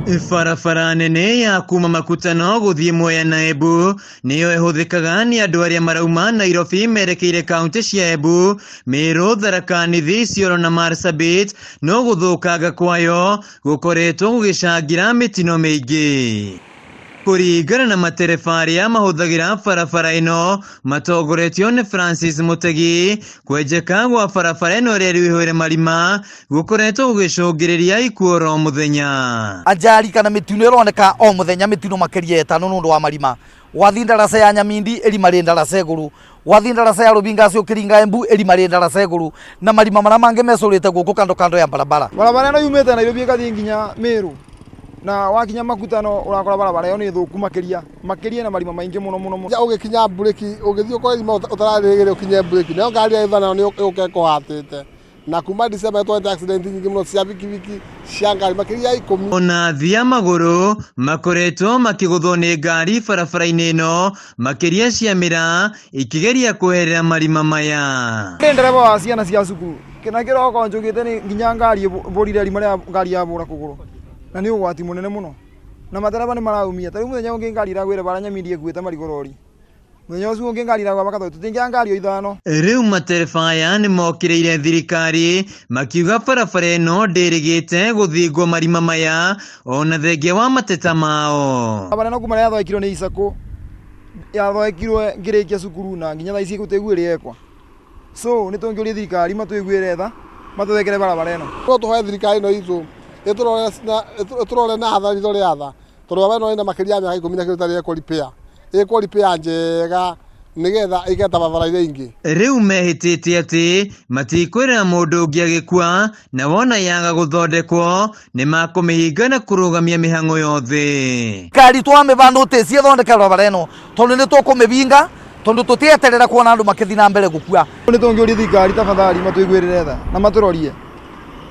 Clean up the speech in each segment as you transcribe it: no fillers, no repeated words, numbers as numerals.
Barabara nene ya kuma Makutano guthii Mwea na Embu niyo ihuthikaga ni andu aria marauma Nairobi merekeire kaunti cia Embu, Meru, Tharaka Nithi, Isiolo na Marsabit, no guthukanga kwayo gukoretwo gugicangira mitino miingi. Kuringana na matereba aria mahuthagira barabara ino matongoretio ni Francis Mutegi, kwenjeka gwa barabara ino ria riihwire marima gukoretwo gugicungiriria ikuo ro muthenya. Ajali kana mitino ironeka o muthenya, mitino makiria 5 nundu wa marima. Wathi ndaraca ya Nyamindi irima ri ndaraca iguru, wathi ndaraca ya Rubingaci ukiringa Embu irima ri ndaraca iguru, na marima maria mangi mecurite guku kando ya barabara. Barabara ino yumite Nairobi ikathii nginya Meru, na wakinya Makutano urakora barabara yo ni thuku makiria na marima maingi muno. Ugikinya bureki ugithio kwa irima utararigire ukinye bureki no ngari ya ithana ni ukeko hatite na kuma December twete accident nyingi muno cia bikibiki cia ngari makiria 10. Ona thia maguru makoretwo makiguthwo ni ngari barabara-ini ino makiria cia mira ikigeria kuherera marima maya. Ndereba wa ciana cia cukuru kina kiroko njugite ni nginya ngari burire rima ria ngari ya bura kuguru na ni ugwati munene muno na matereba ni maraumia. Tari muthenya ungi ngari iragwire bara Nyamindi ekuite marigorori, muthenya ucio ungi ngari iragwa bakatho tutingia ngari o ithano. Riu matereba aya ni mokireire thirikari makiuga barabara ino ndirigite guthingwo marima maya ona thengia wa mateta mao. Barabara no kuma yathokirwo ni Isako yathokirwo ngirikia cukuru na nginya thaici guteguo riekwa, so ni tungiuria thirikari matwiguire tha matuthekere barabara ino. No tuhoe thirikari no itu eturore na athari tori atha tondu baba no ina makiria miaka 10 na kirutari ekolipea njega nigetha igeta barabara iria ingi. Riu mehitite ati matikwira mundu ungi agikua na wona yaga guthondekwo ni makumihinga na kurugamia mihango yothe. Kari twamivanda uteci thondeka barabara ino tondu ni tukumivinga tondu tutieterera kuona andu makithi na mbere gukua. Ni tungiuria thirikari tafadhali matwiguirire tha na maturorie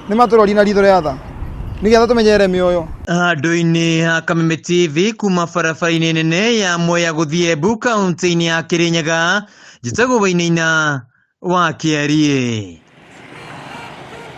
ni maturorie na ritho ria tha nigetha tumenyere mioyo. Handu-ini ha Kameme TV kuma barabara-ini nene ya Mwea guthii Embu kaunti-ini ya Kirinyaga, njitagwo Wainaina wa Kiarie.